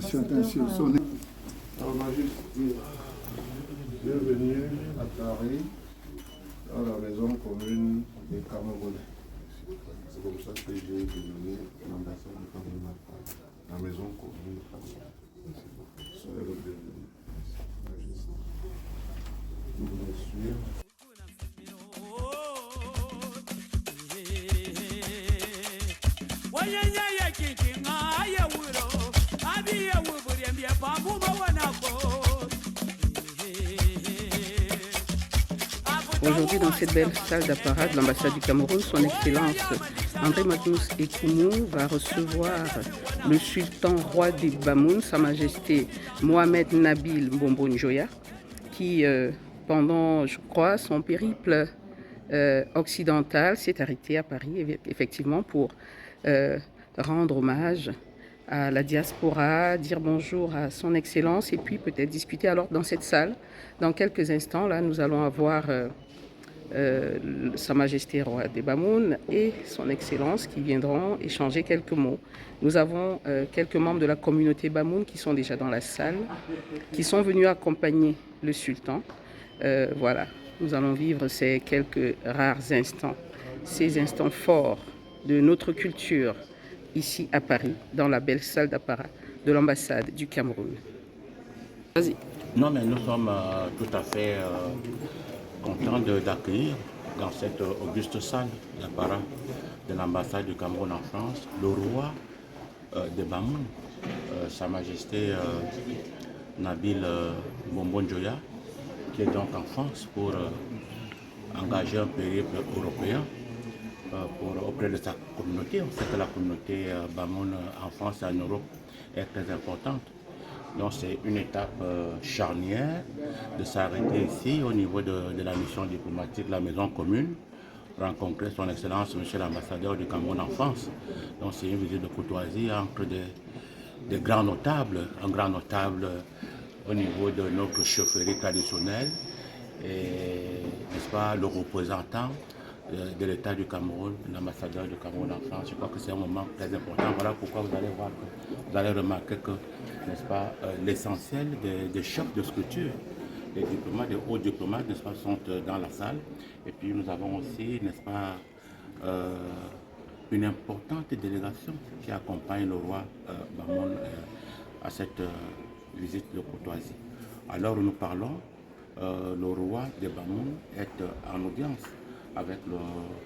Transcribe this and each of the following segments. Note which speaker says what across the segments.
Speaker 1: Attention, on va juste dire bienvenue à Paris, dans la maison commune des Camerounais. C'est comme ça que j'ai dénommé l'ambassade du Cameroun à Paris, la maison commune des Camerounais. Soyez le bienvenu. Bien sûr.
Speaker 2: Aujourd'hui, dans cette belle salle d'apparat de l'ambassade du Cameroun, son Excellence André Magnus Ekoumou va recevoir le sultan roi des Bamoun, Sa Majesté Mohamed Nabil Mbombo Njoya, qui, pendant, je crois, son périple occidental, s'est arrêté à Paris, effectivement, pour rendre hommage à la diaspora, dire bonjour à son Excellence et puis peut-être discuter. Alors dans cette salle, dans quelques instants, là, nous allons avoir Sa Majesté Roi des Bamoun et son Excellence qui viendront échanger quelques mots. Nous avons quelques membres de la communauté Bamoun qui sont déjà dans la salle, qui sont venus accompagner le sultan. Voilà, nous allons vivre ces quelques rares instants, ces instants forts de notre culture, ici à Paris, dans la belle salle d'apparat de l'ambassade du Cameroun. Vas-y.
Speaker 3: Non, mais nous sommes tout à fait contents d'accueillir dans cette auguste salle d'apparat de l'ambassade du Cameroun en France le roi des Bamoun, Sa Majesté Nabil Mbombo Njoya, qui est donc en France pour engager un périple européen auprès de sa communauté. On sait que la communauté Bamoun en France et en Europe est très importante. Donc c'est une étape charnière de s'arrêter ici au niveau de la mission diplomatique de la maison commune, rencontrer son Excellence Monsieur l'ambassadeur du Cameroun en France. Donc c'est une visite de courtoisie entre des grands notables, un grand notable au niveau de notre chefferie traditionnelle et, n'est-ce pas, le représentant de l'État du Cameroun, l'ambassadeur du Cameroun en France. Je crois que c'est un moment très important. Voilà pourquoi vous allez voir, vous allez remarquer que, n'est-ce pas, l'essentiel des chefs de structure, les diplomates, les hauts diplomates, n'est-ce pas, sont dans la salle. Et puis nous avons aussi, n'est-ce pas, une importante délégation qui accompagne le roi Bamoun à cette visite de courtoisie. Alors nous parlons, le roi de Bamoun est en audience avec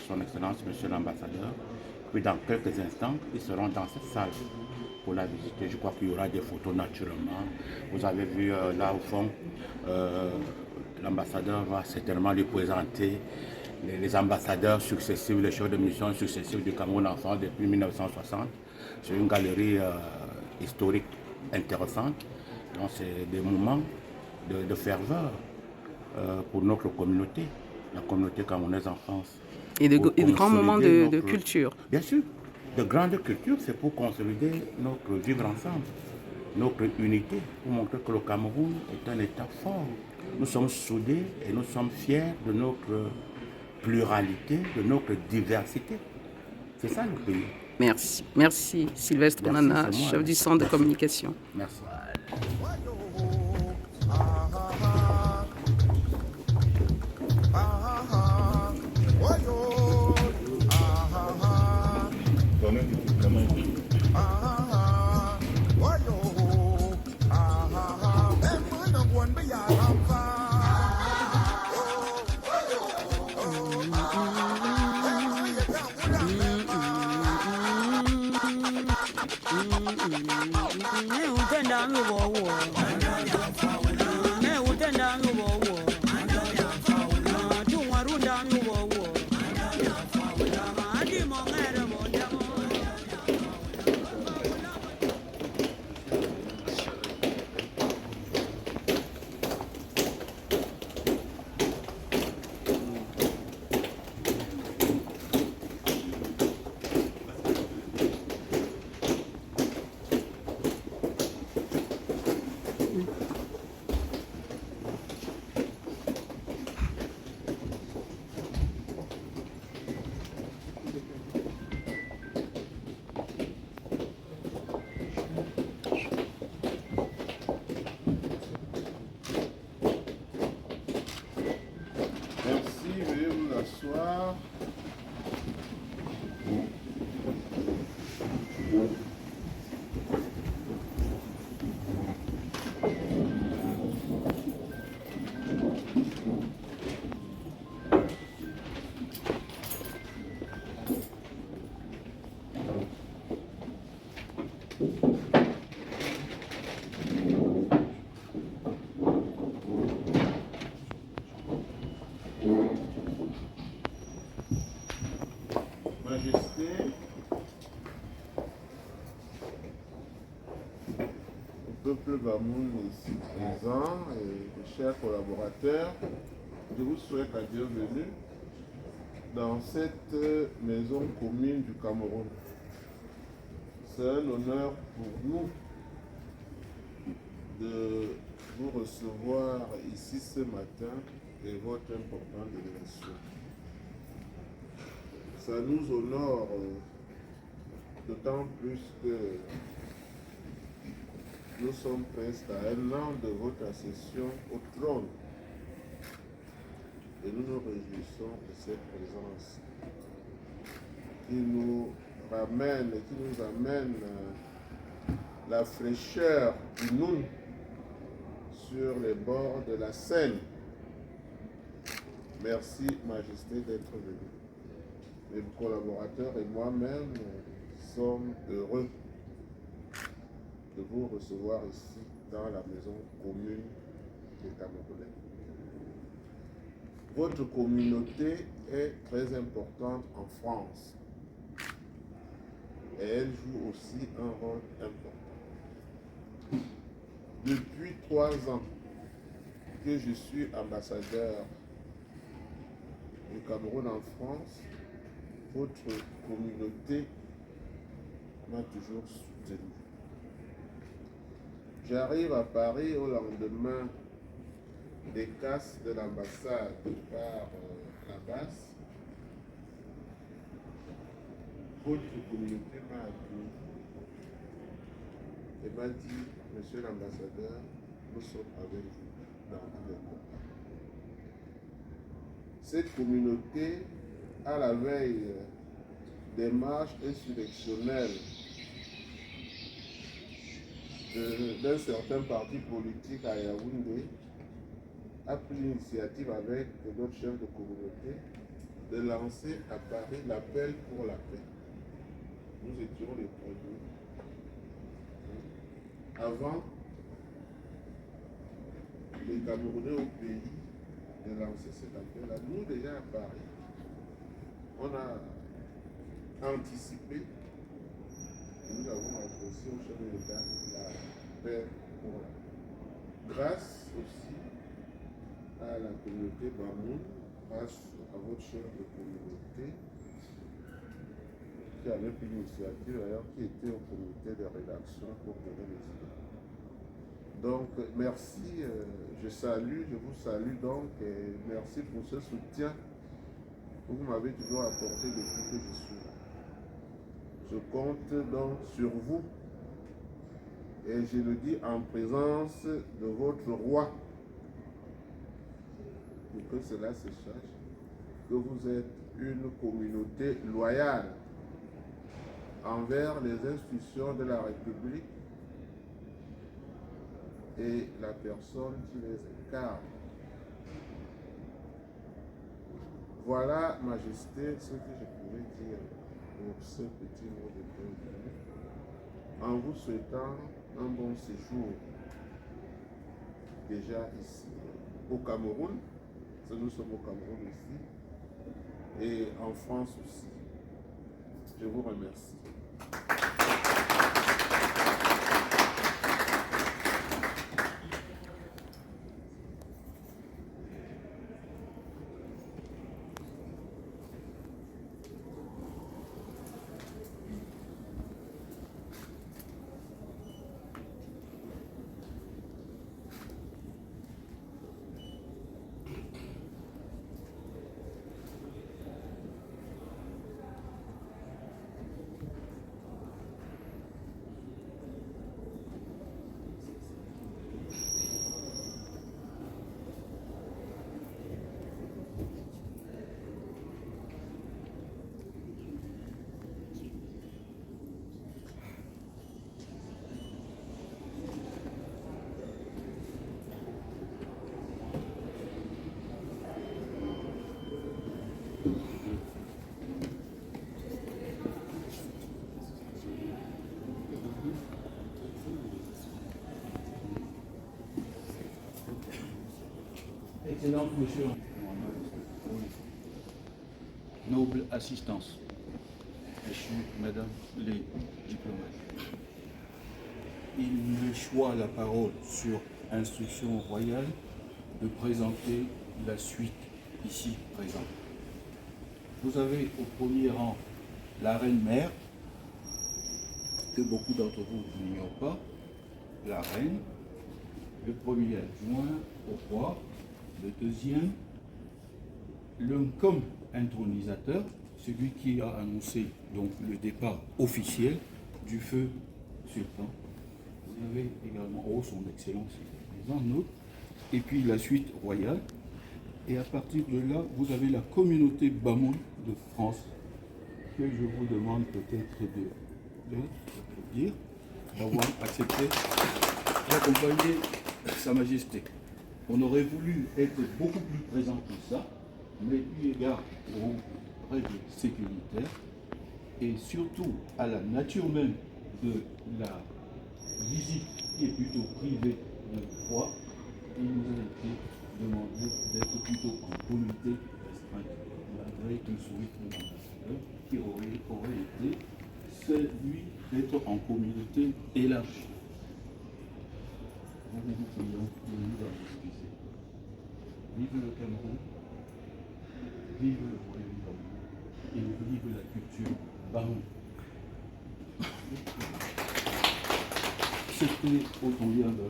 Speaker 3: son Excellence, Monsieur l'ambassadeur. Puis dans quelques instants, ils seront dans cette salle pour la visiter. Je crois qu'il y aura des photos naturellement. Vous avez vu là au fond, l'ambassadeur va certainement lui présenter les ambassadeurs successifs, les chefs de mission successifs du Cameroun en France depuis 1960. C'est une galerie historique intéressante. Donc c'est des moments de ferveur pour notre communauté, la communauté camerounaise en France.
Speaker 2: Et de grands moments de culture.
Speaker 3: Bien sûr, de grandes cultures, c'est pour consolider notre vivre ensemble, notre unité, pour montrer que le Cameroun est un État fort. Nous sommes soudés et nous sommes fiers de notre pluralité, de notre diversité. C'est ça le pays.
Speaker 2: Merci. Merci Sylvestre Nana, chef du centre de communication.
Speaker 3: Merci.
Speaker 1: Donnez du diplôme. Merci, veuillez vous asseoir. Majesté, le peuple Bamoun ici présent et les chers collaborateurs, je vous souhaite la bienvenue dans cette maison commune du Cameroun. C'est un honneur pour nous de vous recevoir ici ce matin et votre importante délégation. Ça nous honore d'autant plus que nous sommes presque à un an de votre accession au trône et nous nous réjouissons de cette présence qui nous ramène et qui nous amène la fraîcheur du Noun sur les bords de la Seine. Merci, Majesté, d'être venue. Mes collaborateurs et moi-même sommes heureux de vous recevoir ici dans la maison commune des Camerounais. Votre communauté est très importante en France et elle joue aussi un rôle important. Depuis 3 ans que je suis ambassadeur du Cameroun en France, votre communauté m'a toujours soutenu. J'arrive à Paris au lendemain des casses de l'ambassade par la basse. Votre communauté m'a appelé et m'a dit, monsieur l'ambassadeur, nous sommes avec vous dans tous les combats. Cette communauté, à la veille des marches insurrectionnelles d'un certain parti politique à Yaoundé, a pris l'initiative avec d'autres chefs de communauté de lancer à Paris l'appel pour la paix. Nous étions les premiers. Avant les Camerounais au pays de lancer cet appel-là, nous déjà à Paris, on a anticipé et nous avons adressé au chef de l'État la paix pour la paix. Grâce aussi à la communauté Bamoun, grâce à votre chef de communauté qui avait pris l'initiative d'ailleurs, qui était au comité de rédaction pour donner les idées. Donc merci, je vous salue donc et merci pour ce soutien que vous m'avez toujours apporté depuis que je suis là. Je compte donc sur vous et je le dis en présence de votre roi pour que cela se sache, que vous êtes une communauté loyale envers les institutions de la République et la personne qui les incarne. Voilà, Majesté, ce que je pouvais dire pour ce petit mot de bienvenue. en vous souhaitant un bon séjour déjà ici au Cameroun, parce que nous sommes au Cameroun ici, et en France aussi. Je vous remercie.
Speaker 4: Excellence, monsieur. Noble assistance. Messieurs, madame les diplomates. Il me choix la parole sur instruction royale de présenter la suite ici présente. Vous avez au premier rang la reine-mère, que beaucoup d'entre vous n'ignorent pas, la reine, le premier adjoint au roi, le deuxième, l'homme comme intronisateur, celui qui a annoncé donc le départ officiel du feu sultan. Vous avez également, oh son excellence, les un autre, et puis la suite royale. Et à partir de là, vous avez la communauté Bamoun de France, que je vous demande peut-être de dire, d'avoir accepté d'accompagner Sa Majesté. On aurait voulu être beaucoup plus présent que ça, mais eu égard aux règles sécuritaires et surtout à la nature même de la visite qui est plutôt privée de roi, il nous a été demandé d'être plutôt en comité restreinte, malgré un sourire de l'ambassadeur qui aurait été celui d'être en communauté élargie. Nous vous prions de nous en excuser. Vive le Cameroun, vive le royaume Cameroun et vive la culture Bamoun. C'était Otoya, le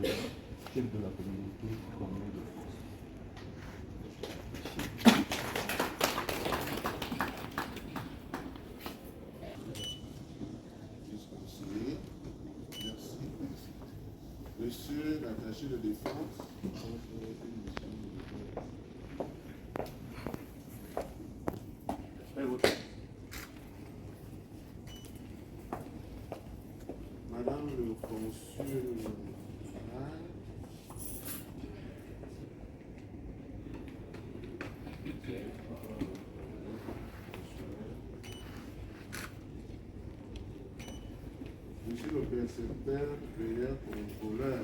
Speaker 4: chef de la communauté Bamoun de France.
Speaker 1: Monsieur l'attaché de défense, Madame le consul général, Monsieur le précepteur, prière contrôleur,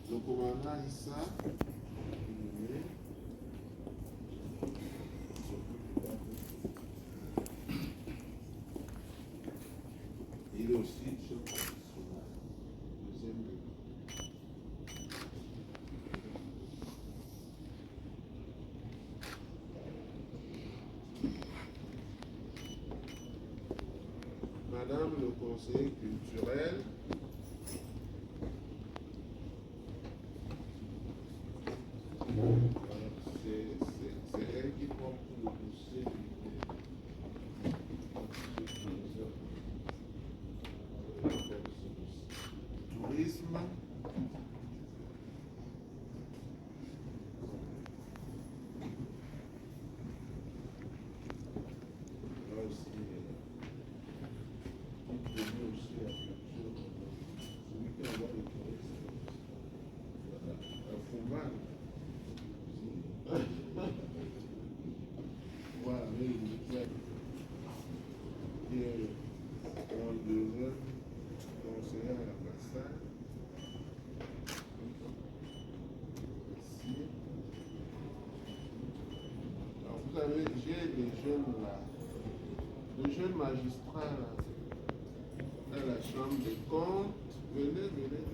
Speaker 1: le commandant Issa, il est aussi chef national, deuxième degré. Madame le conseiller culturel, c'est elle qui porte le dossier tourisme, voir avec le frère qui est en 2 ans, conseiller à l'ambassade. Ici. Alors, vous savez, j'ai des jeunes là, de jeunes magistrats là, à la chambre des comptes. Venez, les jeunes.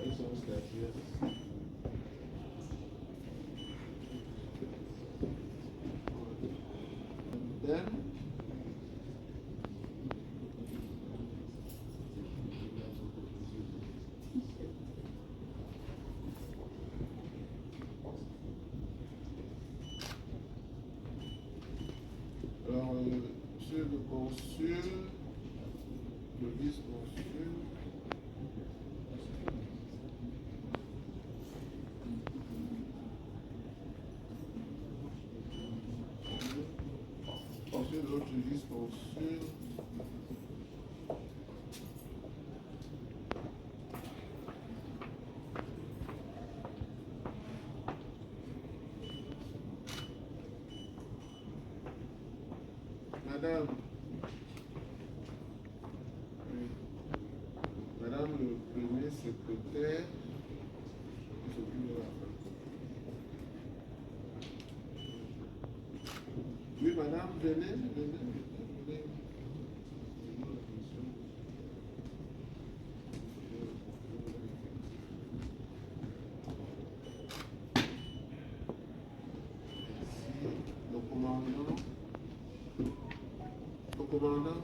Speaker 1: Ils sont stagiaires. Then, alors, monsieur le consul, le vice-consul, ensuite l'autre vice-consul, Madame, oui. Madame le premier secrétaire qui s'occupe de la francophonie. Oui, madame, venez. Ici, le commandant. Le commandant.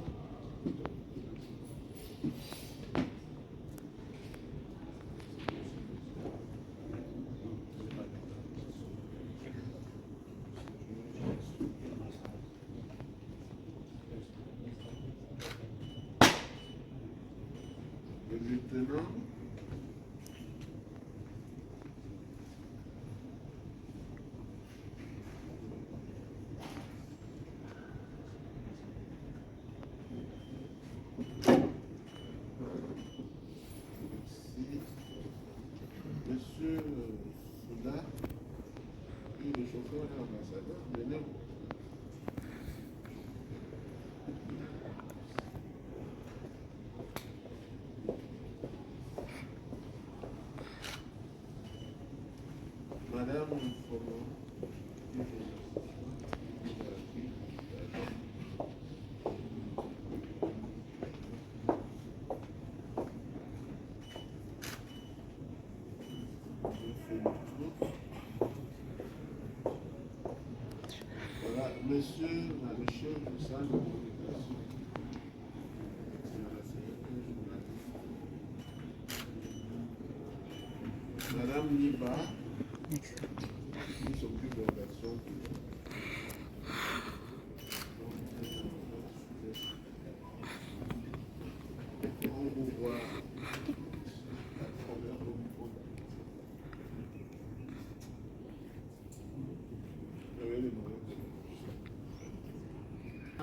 Speaker 1: Le lieutenant. Ici, monsieur Souda, puis le chauffeur et l'ambassadeur, venez. Madame, comment? Voilà, monsieur le chef du centre de communication. Madame Niba, qui s'occupe de l'action. On vous voit à travers le micro.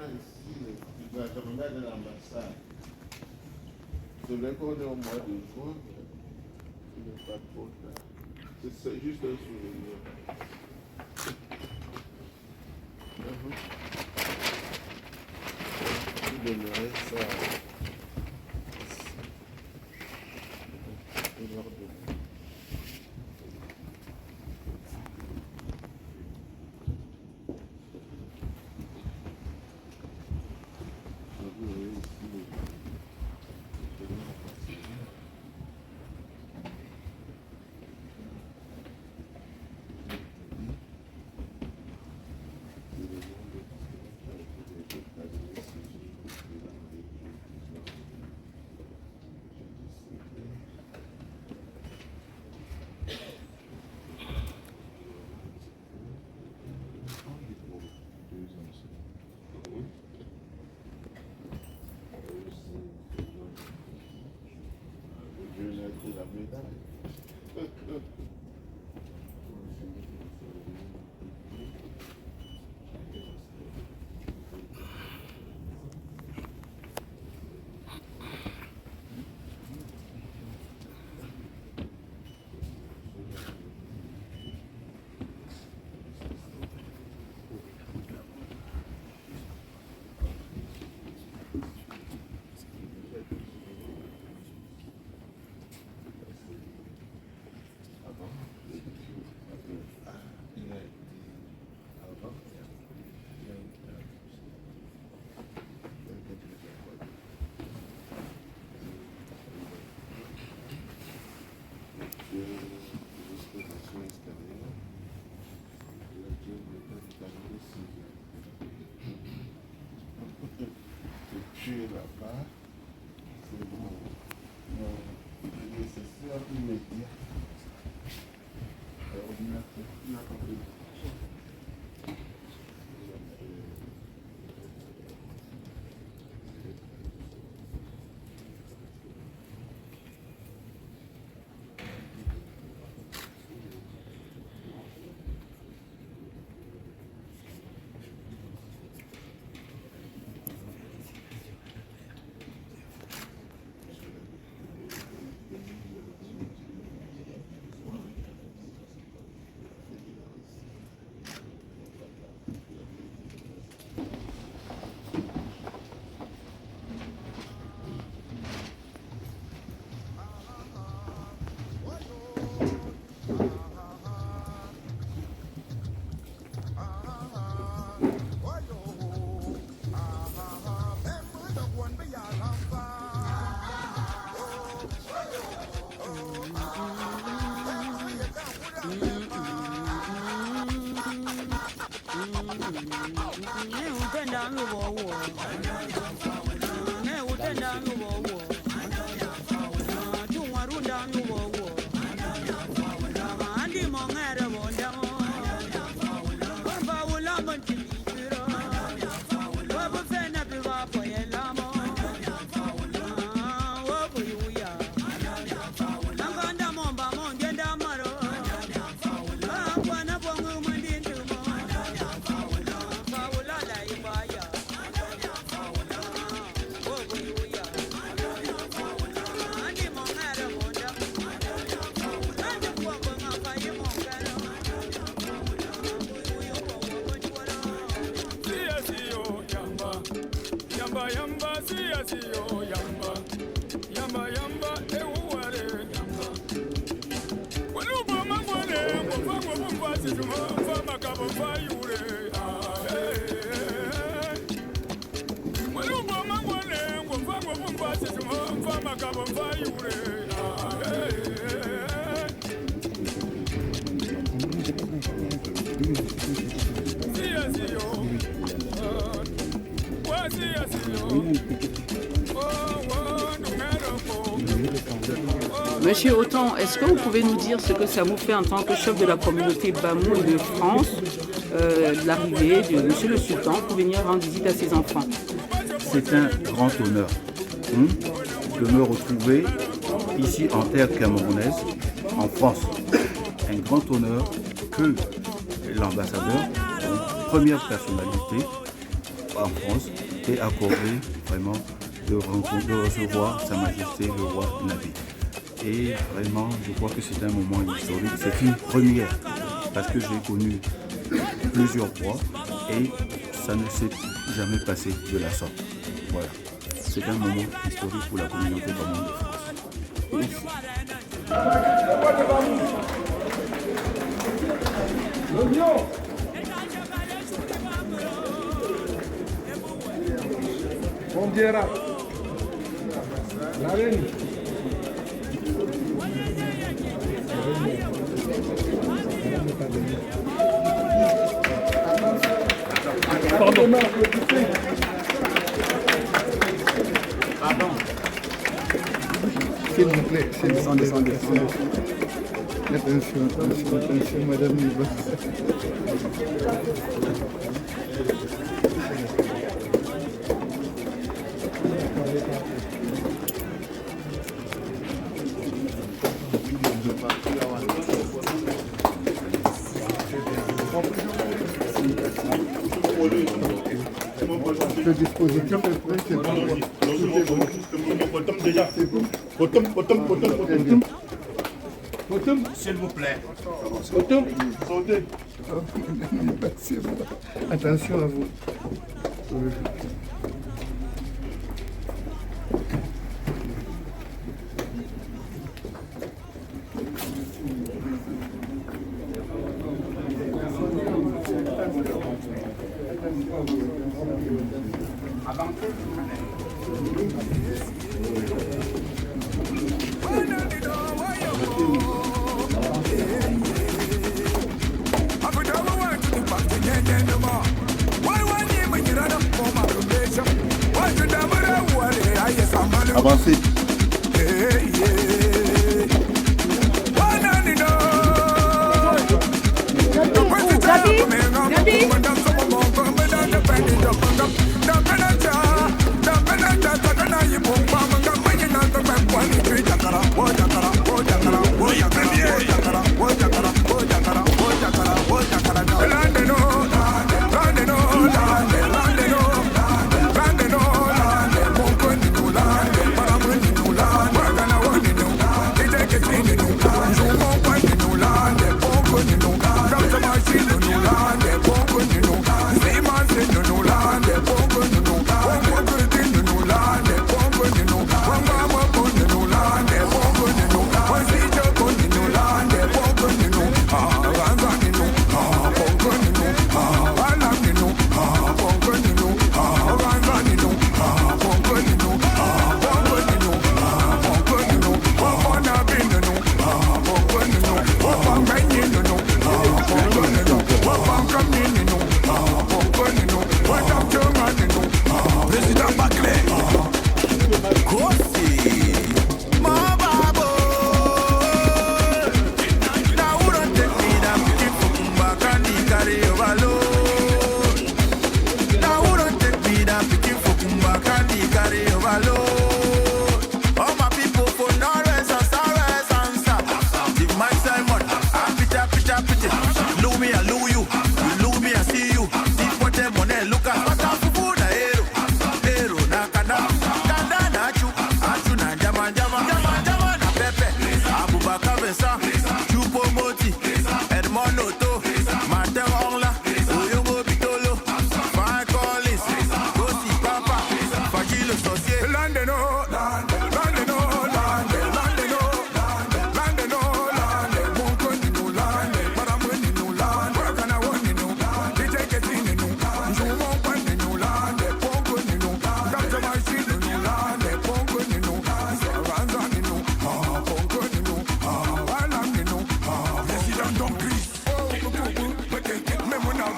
Speaker 1: Ici, le agenda de l'ambassade. Je l'ai connu au mois de juin. Il n'est pas trop tard. C'est juste un souvenir. Je donnerai ça ici. Je leur donne. Vous voyez ici le la médaille. situé là-bas. C'est le nécessaire immédiat. Ordinateur.
Speaker 2: Monsieur Autant, est-ce que vous pouvez nous dire ce que ça vous fait en tant que chef de la communauté Bamoun de France, l'arrivée de Monsieur le Sultan pour venir rendre visite à ses enfants?
Speaker 4: C'est un grand honneur de me retrouver ici en terre camerounaise, en France. Un grand honneur que l'ambassadeur, première personnalité en France, ait accordé vraiment de recevoir Sa Majesté le roi Nabil. Et vraiment, je crois que c'est un moment historique, c'est une première, parce que j'ai connu plusieurs fois et ça ne s'est jamais passé de la sorte. Voilà, c'est un moment historique pour la communauté Bamoun de France.
Speaker 1: Pardon. S'il vous plaît, descendez. Attention, madame. Le dispositif est prêt, c'est bon.
Speaker 5: Déjà, c'est bon. Bottom, s'il vous plaît. Bottom, sautez.
Speaker 1: Merci. Attention à vous.
Speaker 6: Why
Speaker 1: Avancez.
Speaker 6: Abubakar Besa